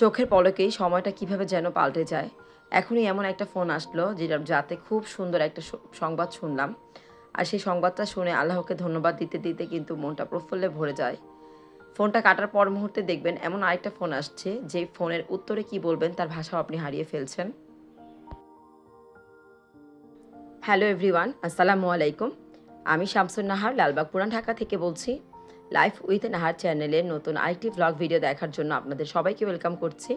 চোখের পলকেই সময়টা কিভাবে যেন পাল্টে যায়। এখনই এমন একটা ফোন আসলো যাতে খুব সুন্দর একটা সংবাদ শুনলাম। আর সেই সংবাদটা শুনে আল্লাহকে ধন্যবাদ দিতে, দিতে কিন্তু মনটা প্রফুল্লে ভরে যায়। ফোনটা কাটার পর মুহূর্তে দেখবেন এমন আরেকটা ফোন আসছে যে ফোনের উত্তরে কি বলবেন তার ভাষাও আপনি হারিয়ে ফেলছেন। হ্যালো এভরিওয়ান, আসসালামু আলাইকুম। আমি শামসুন নাহার লালবাগ পুরান ঢাকা থেকে বলছি। লাইফ উইথ নাহার চ্যানেলের নতুন আরেকটি ভ্লগ ভিডিও দেখার জন্য আপনাদের সবাইকে ওয়েলকাম করছি।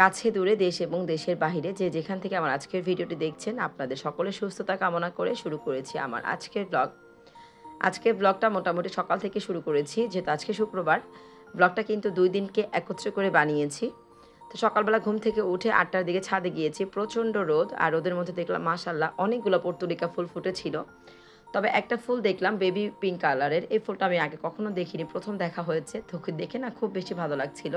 কাছে দূরে দেশ এবং দেশের বাহিরে যে যেখান থেকে আমার আজকের ভিডিওটি দেখছেন, আপনাদের সকলের সুস্থতা কামনা করে শুরু করেছি আমার আজকের ব্লগ। আজকের ব্লগটা মোটামুটি সকাল থেকে শুরু করেছি, যেহেতু আজকে শুক্রবার। ব্লগটা কিন্তু 2 দিনকে একত্রে করে বানিয়েছি। তো সকালবেলা ঘুম থেকে উঠে 8টার দিকে ছাদে গিয়েছি। প্রচণ্ড রোদ, আর রোদের মধ্যে দেখলাম মাশাআল্লাহ অনেকগুলো পর্তুলিকা ফুল ফুটেছিল। তবে একটা ফুল দেখলাম বেবি পিঙ্ক কালারের। এই ফুলটা আমি আগে কখনো দেখিনি, প্রথম দেখা হয়েছে। তো দেখে না খুব বেশি ভালো লাগছিল।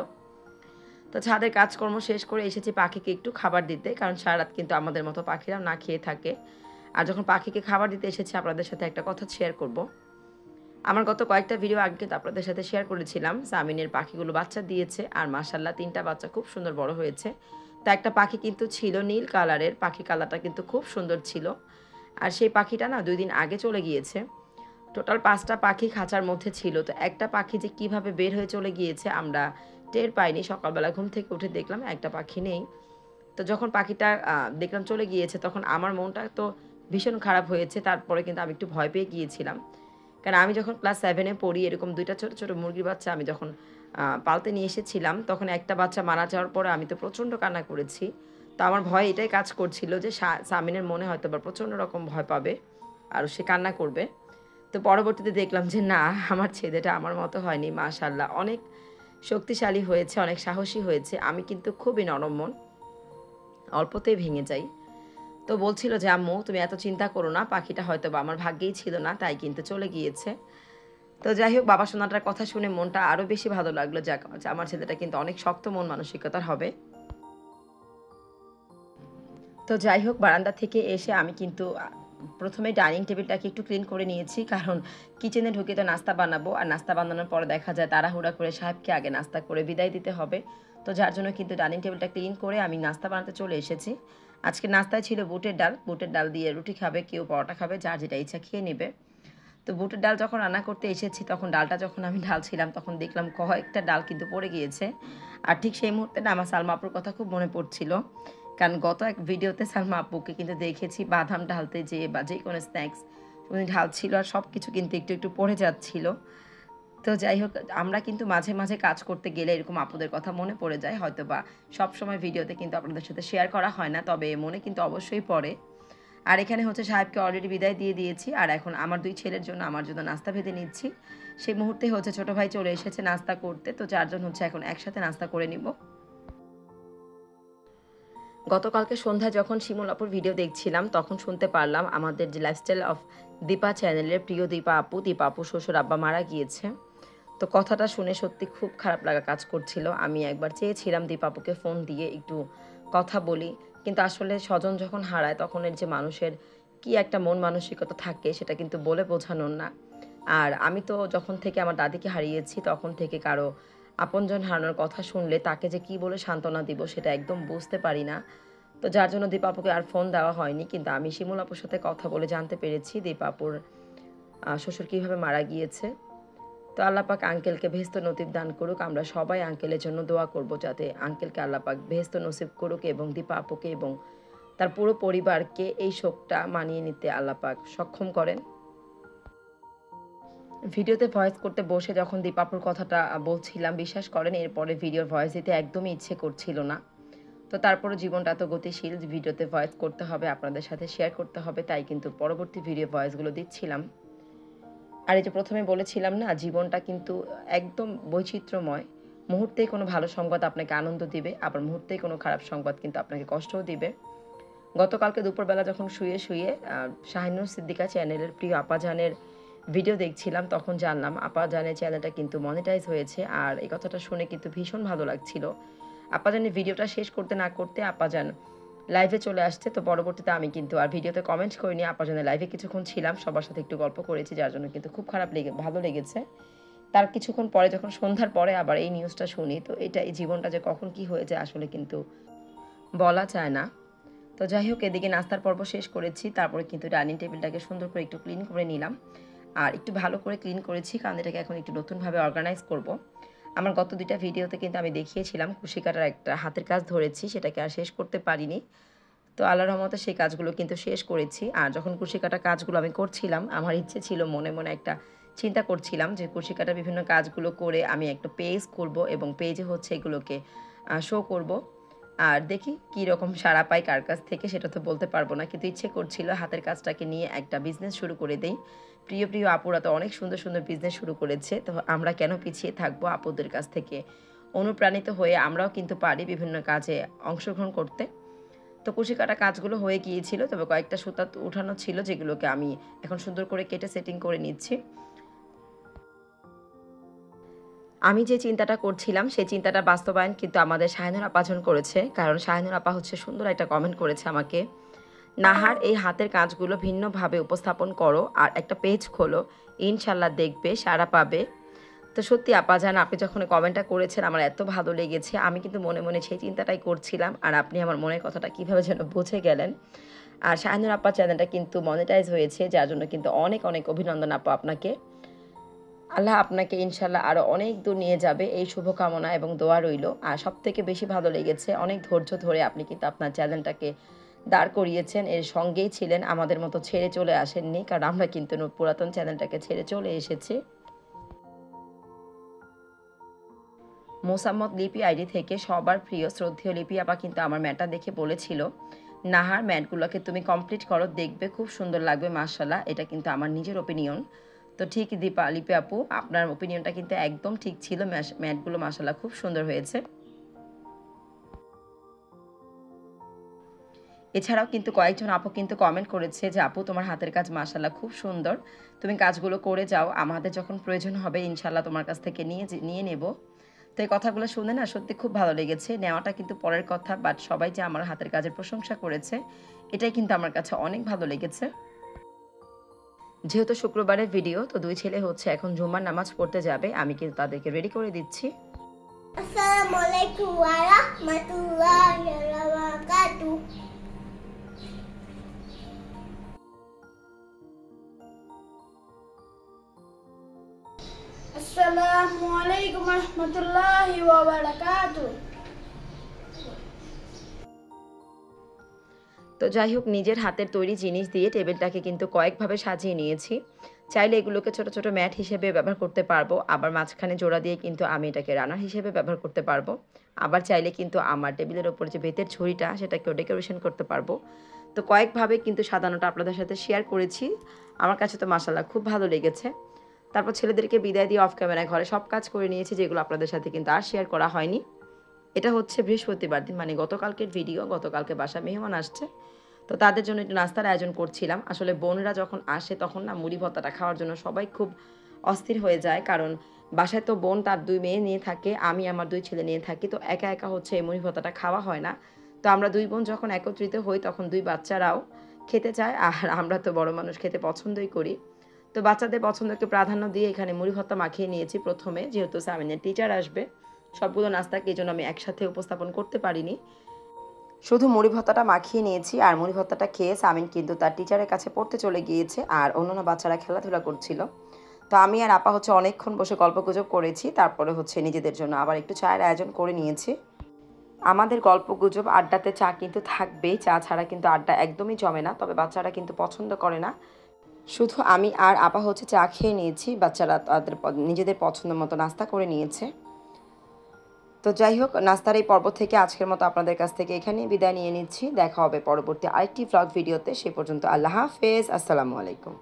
তো ছাদের কাজকর্ম শেষ করে এসেছি পাখিকে একটু খাবার দিতে, কারণ সারা রাত কিন্তু আমাদের মতো পাখিরাও না খেয়ে থাকে। আর যখন পাখিকে খাবার দিতে এসেছি আপনাদের সাথে একটা কথা শেয়ার করব। আমার গত কয়েকটা ভিডিও আগে কিন্তু আপনাদের সাথে শেয়ার করেছিলাম সামিনের পাখিগুলো বাচ্চা দিয়েছে, আর মাশাআল্লাহ 3টা বাচ্চা খুব সুন্দর বড় হয়েছে। তো একটা পাখি কিন্তু ছিল নীল কালারের, পাখি কালারটা কিন্তু খুব সুন্দর ছিল। আর সেই পাখিটা না 2 দিন আগে চলে গিয়েছে। টোটাল 5টা পাখি খাঁচার মধ্যে ছিল। তো একটা পাখি যে কিভাবে বের হয়ে চলে গিয়েছে আমরা টের পাইনি। সকালবেলা ঘুম থেকে উঠে দেখলাম একটা পাখি নেই। তো যখন পাখিটা দেখলাম চলে গিয়েছে, তখন আমার মনটা তো ভীষণ খারাপ হয়েছে। তারপরে কিন্তু আমি একটু ভয় পেয়ে গিয়েছিলাম। কারণ আমি যখন ক্লাস 7 এ পড়ি, এরকম 2টা ছোট, ছোট মুরগির বাচ্চা আমি যখন পালতে নিয়ে এসেছিলাম, তখন একটা বাচ্চা মারা যাওয়ার পরে আমি তো প্রচণ্ড কান্না করেছি। তো আমার ভয় এটাই কাজ করছিল যে সামিনের মনে হয়তোবা প্রচণ্ড রকম ভয় পাবে আর সে কান্না করবে। তো পরবর্তীতে দেখলাম যে না, আমার ছেলেটা আমার মতো হয়নি, মাশাআল্লাহ অনেক শক্তিশালী হয়েছে, অনেক সাহসী হয়েছে। আমি কিন্তু খুবই নরম মন, অল্পতেই ভেঙে যাই। তো বলছিল যে আম্মু তুমি এত চিন্তা করো না, পাখিটা হয়তোবা আমার ভাগ্যেই ছিল না, তাই কিন্তু চলে গিয়েছে। তো যাই হোক, বাবা সোনাটার কথা শুনে মনটা আরও বেশি ভালো লাগলো। যাক, আমার ছেলেটা কিন্তু অনেক শক্ত মন মানসিকতার হবে। তো যাই হোক, বারান্দা থেকে এসে আমি কিন্তু প্রথমে ডাইনিং টেবিলটাকে একটু ক্লিন করে নিয়েছি, কারণ কিচেনে ঢুকে তো নাস্তা বানাবো, আর নাস্তা বানানোর পরে দেখা যায় তাড়াহুড়া করে সাহেবকে আগে নাস্তা করে বিদায় দিতে হবে। তো যার জন্য কিন্তু ডাইনিং টেবিলটা ক্লিন করে আমি নাস্তা বানাতে চলে এসেছি। আজকে নাস্তায় ছিল বুটের ডাল। বুটের ডাল দিয়ে রুটি খাবে, কেউ পরোটা খাবে, যার যেটা ইচ্ছা খেয়ে নেবে। তো বুটের ডাল যখন রান্না করতে এসেছি, তখন ডালটা যখন আমি ঢালছিলাম, তখন দেখলাম কয়েকটা ডাল কিন্তু পড়ে গিয়েছে। আর ঠিক সেই মুহূর্তে না আমার সালমা আপুর কথা খুব মনে পড়ছিল, কারণ গত এক ভিডিওতে সালমা আপুকে কিন্তু দেখেছি বাদাম ঢালতে যেয়ে বা যে কোনো স্ন্যাক্স উনি ঢালছিল, আর সব কিছু কিন্তু একটু একটু পড়ে যাচ্ছিল। তো যাই হোক, আমরা কিন্তু মাঝে মাঝে কাজ করতে গেলে এরকম আপুদের কথা মনে পড়ে যায়। হয়তো বা সবসময় ভিডিওতে কিন্তু আপনাদের সাথে শেয়ার করা হয় না, তবে মনে কিন্তু অবশ্যই পড়ে। আর এখানে হচ্ছে সাহেবকে অলরেডি বিদায় দিয়ে দিয়েছি, আর এখন আমার 2 ছেলের জন্য আমার জন্য নাস্তা ভেজে নিচ্ছি। সেই মুহূর্তে হচ্ছে ছোট ভাই চলে এসেছে নাস্তা করতে। তো 4 জন হচ্ছে এখন একসাথে নাস্তা করে নিব। গতকালকে সন্ধ্যায় যখন শিমুল আপুর ভিডিও দেখছিলাম, তখন শুনতে পারলাম আমাদের যে লাইফস্টাইল অফ দীপা চ্যানেলের প্রিয় দীপা আপু শ্বশুর আব্বা মারা গিয়েছে। তো কথাটা শুনে সত্যি খুব খারাপ লাগা কাজ করছিল। আমি একবার চেয়েছিলাম দীপা আপুকে ফোন দিয়ে একটু কথা বলি, কিন্তু আসলে স্বজন যখন হারায় তখন এর যে মানুষের কি একটা মন মানসিকতা থাকে সেটা কিন্তু বলে বোঝানোর না। আর আমি তো যখন থেকে আমার দাদিকে হারিয়েছি, তখন থেকে কারো আপনজন হারানোর কথা শুনলে তাকে যে কি বলে সান্ত্বনা দিব সেটা একদম বুঝতে পারি না। তো যার জন্য দীপা আপুকে আর ফোন দেওয়া হয়নি। কিন্তু আমি শিমুল আপুর সাথে কথা বলে জানতে পেরেছি দীপা আপুর শ্বশুর কীভাবে মারা গিয়েছে। তো আল্লাহ পাক আঙ্কেলকে বেহেশত নসিব দান করুক। আমরা সবাই আঙ্কেলের জন্য দোয়া করব, যাতে আঙ্কেলকে আল্লাহ পাক বেহেশত নসিব করুক এবং দীপা আপুকে এবং তার পুরো পরিবারকে এই শোকটা মানিয়ে নিতে আল্লাহ পাক সক্ষম করেন। ভিডিওতে ভয়েস করতে বসে যখন দীপাপুর কথাটা বলছিলাম, বিশ্বাস করেন এরপরে ভিডিওর ভয়েস দিতে একদমই ইচ্ছে করছিল না। তো তারপরে জীবনটা এত গতিশীল, ভিডিওতে ভয়েস করতে হবে, আপনাদের সাথে শেয়ার করতে হবে, তাই কিন্তু পরবর্তী ভিডিও ভয়েসগুলো দিচ্ছিলাম। আর এই যে প্রথমে বলেছিলাম না, জীবনটা কিন্তু একদম বৈচিত্র্যময়। মুহূর্তেই কোনো ভালো সংবাদ আপনাকে আনন্দ দিবে, আবার মুহূর্তেই কোনো খারাপ সংবাদ কিন্তু আপনাকে কষ্টও দিবে। গতকালকে দুপুরবেলা যখন শুয়ে শুয়ে শাহিনুর সিদ্দিকা চ্যানেলের প্রিয় আপাজানের ভিডিও দেখছিলাম, তখন জানলাম আপাজানের চ্যানেলটা কিন্তু মনিটাইজ হয়েছে। আর এই কথাটা শুনে কিন্তু ভীষণ ভালো লাগছিল। আপাজানের ভিডিওটা শেষ করতে না করতে আপাজান লাইভে চলে আসছে। তো পরবর্তীতে আমি কিন্তু আর ভিডিওতে কমেন্ট করিনি, আপাজানের লাইভে কিছুক্ষণ ছিলাম, সবার সাথে একটু গল্প করেছি, যার জন্য কিন্তু খুব ভালো লেগেছে। তার কিছুক্ষণ পরে যখন সন্ধ্যার পরে আবার এই নিউজটা শুনি, তো এটা এই জীবনটা যে কখন কি হয়ে যায় আসলে কিন্তু বলা যায় না। তো যাই হোক, এদিকে নাস্তার পর্ব শেষ করেছি, তারপরে কিন্তু ডাইনিং টেবিলটাকে সুন্দর করে একটু ক্লিন করে নিলাম। আর একটু ভালো করে ক্লিন করেছি কারণ এটাকে এখন একটু নতুনভাবে অর্গানাইজ করব। আমার গত 2টা ভিডিওতে কিন্তু আমি দেখিয়েছিলাম কুশি কাটার একটা হাতের কাজ ধরেছি, সেটাকে আর শেষ করতে পারিনি। তো আল্লাহর রহমতে সেই কাজগুলো কিন্তু শেষ করেছি। আর যখন কুশি কাটা কাজগুলো আমি করছিলাম, আমার ইচ্ছে ছিল, মনে মনে একটা চিন্তা করছিলাম যে কুশি কাটার বিভিন্ন কাজগুলো করে আমি একটা পেজ খুলব এবং পেজে হচ্ছে এগুলোকে শো করব। আর দেখি কী রকম সাড়া পাই কার কাছ থেকে, সেটা তো বলতে পারবো না, কিন্তু ইচ্ছে করছিল হাতের কাজটাকে নিয়ে একটা বিজনেস শুরু করে দেই। প্রিয় প্রিয় আপুরা তো অনেক সুন্দর সুন্দর বিজনেস শুরু করেছে, তো আমরা কেন পিছিয়ে থাকবো? আপুদের কাছ থেকে অনুপ্রাণিত হয়ে আমরাও কিন্তু পারি বিভিন্ন কাজে অংশগ্রহণ করতে। তো কুশি কাটা কাজগুলো হয়ে গিয়েছিল, তবে কয়েকটা সুতা উঠানো ছিল যেগুলোকে আমি এখন সুন্দর করে কেটে সেটিং করে নিচ্ছি। আমি যে চিন্তাটা করছিলাম সেই চিন্তাটা বাস্তবায়ন কিন্তু আমাদের শাহিনুর আপাজন করেছে, কারণ শাহিনুর আপা হচ্ছে সুন্দর একটা কমেন্ট করেছে আমাকে, নাহার এই হাতের কাজগুলো ভিন্নভাবে উপস্থাপন করো আর একটা পেজ খোলো, ইনশাল্লাহ দেখবে সাড়া পাবে। তো সত্যি আপা জান, আপনি যখন কমেন্টটা করেছেন আমার এত ভালো লেগেছে, আমি কিন্তু মনে মনে সেই চিন্তাটাই করছিলাম, আর আপনি আমার মনের কথাটা কীভাবে যেন বুঝে গেলেন। আর শাহিনুর আপা চ্যানেলটা কিন্তু মনিটাইজ হয়েছে, যার জন্য কিন্তু অনেক অনেক অভিনন্দন আপা আপনাকে। আল্লাহ আপনাকে ইনশাল্লাহ আরও অনেক দূর নিয়ে যাবে, এই শুভকামনা এবং দোয়া রইল। আর সবথেকে বেশি ভালো লেগেছে, অনেক ধৈর্য ধরে আপনি কিন্তু আপনার চ্যানেলটাকে দাঁড় করিয়েছেন, এর সঙ্গেই ছিলেন, আমাদের মতো ছেড়ে চলে আসেননি, কারণ আমরা কিন্তু পুরাতন চ্যানেলটাকে ছেড়ে চলে এসেছি। মোসাম্মদ লিপি আইডি থেকে সবার প্রিয় শ্রদ্ধেয় লিপি আপা কিন্তু আমার ম্যাটটা দেখে বলেছিল, নাহার ম্যাটগুলোকে তুমি কমপ্লিট করো, দেখবে খুব সুন্দর লাগবে মাশাল্লাহ। এটা কিন্তু আমার নিজের ওপিনিয়ন। তো ঠিক লিপি আপু, আপনার ওপিনিয়নটা কিন্তু একদম ঠিক ছিল, ম্যাটগুলো মাশাল্লাহ খুব সুন্দর হয়েছে। এছাড়াও কিন্তু কয়েকজন আপু কিন্তু কমেন্ট করেছে যে আপু তোমার হাতের কাজ মাশাল্লাহ খুব সুন্দর, তুমি কাজগুলো করে যাও, আমাদের যখন প্রয়োজন হবে ইনশাল্লাহ তোমার কাছ থেকে নিয়ে নেব। তো এই কথাগুলো শুনে না সত্যি খুব ভালো লেগেছে। নেওয়াটা কিন্তু পরের কথা, বাট সবাই যে আমার হাতের কাজের প্রশংসা করেছে এটাই কিন্তু আমার কাছে অনেক ভালো লেগেছে। যেহেতু শুক্রবারের ভিডিও, তো 2 ছেলে হচ্ছে এখন জুম্মার নামাজ পড়তে যাবে, আমি কিন্তু তাদেরকে রেডি করে দিচ্ছি। আসসালামু আলাইকুম ওয়া রাহমাতুল্লাহি ওয়া বারাকাতুহু। আসসালামু আলাইকুম ওয়া রাহমাতুল্লাহি ওয়া বারাকাতুহু। তো যাই হোক, নিজের হাতের তৈরি জিনিস দিয়ে টেবিলটাকে কিন্তু কয়েকভাবে সাজিয়ে নিয়েছি। চাইলে এগুলোকে ছোট ছোট ম্যাট হিসেবে ব্যবহার করতে পারবো, আবার মাঝখানে জোড়া দিয়ে কিন্তু আমি এটাকে রানার হিসেবে ব্যবহার করতে পারবো, আবার চাইলে কিন্তু আমার টেবিলের ওপর যে বেতের ঝুড়িটা সেটাকেও ডেকোরেশন করতে পারবো। তো কয়েকভাবে কিন্তু সাজানোটা আপনাদের সাথে শেয়ার করেছি, আমার কাছে তো মাশাআল্লাহ খুব ভালো লেগেছে। তারপর ছেলেদেরকে বিদায় দিয়ে অফ ক্যামেরায় ঘরে সব কাজ করে নিয়েছি, যেগুলো আপনাদের সাথে কিন্তু আর শেয়ার করা হয়নি। এটা হচ্ছে বৃহস্পতিবার দিন, মানে গতকালকের ভিডিও। গতকালকে বাসায় মেহমান আসছে, তো তাদের জন্য একটু নাস্তার আয়োজন করছিলাম। আসলে বোনরা যখন আসে তখন না মুড়ি ভর্তাটা খাওয়ার জন্য সবাই খুব অস্থির হয়ে যায়, কারণ বাসায় তো বোন তার 2 মেয়ে নিয়ে থাকে, আমি আমার 2 ছেলে নিয়ে থাকি, তো একা একা হচ্ছে এই মুড়ি ভর্তাটা খাওয়া হয় না। তো আমরা 2 বোন যখন একত্রিত হই তখন 2 বাচ্চারাও খেতে চায়, আর আমরা তো বড় মানুষ খেতে পছন্দই করি। তো বাচ্চাদের পছন্দকে প্রাধান্য দিয়ে এখানে মুড়ি ভর্তা মাখিয়ে নিয়েছি প্রথমে, যেহেতু সামিনের টিচার আসবে। সবগুলো নাস্তাকে এই জন্য আমি একসাথে উপস্থাপন করতে পারিনি, শুধু মুড়ি ভর্তাটা মাখিয়ে নিয়েছি। আর মুড়ি ভর্তাটা খেয়ে সামিন কিন্তু তার টিচারের কাছে পড়তে চলে গিয়েছে, আর অন্যান্য বাচ্চারা খেলাধুলা করছিল। তো আমি আর আপা হচ্ছে অনেকক্ষণ বসে গল্পগুজব করেছি, তারপরে হচ্ছে নিজেদের জন্য আবার একটু চায়ের আয়োজন করে নিয়েছি। আমাদের গল্পগুজব আড্ডাতে চা কিন্তু থাকবেই, চা ছাড়া কিন্তু আড্ডা একদমই জমে না, তবে বাচ্চারা কিন্তু পছন্দ করে না। শুধু আমি আর আপা হচ্ছে চা খেয়ে নিয়েছি, বাচ্চারা তাদের নিজেদের পছন্দ মতো নাস্তা করে নিয়েছে। তো যাই হোক, নাস্তার এই পর্ব থেকে আজকের মতো আপনাদের কাছ থেকে এখানেই বিদায় নিয়ে নিচ্ছি। দেখা হবে পরবর্তী আরেকটি ভ্লগ ভিডিওতে, সে পর্যন্ত আল্লাহ হাফেজ, আসসালামু আলাইকুম।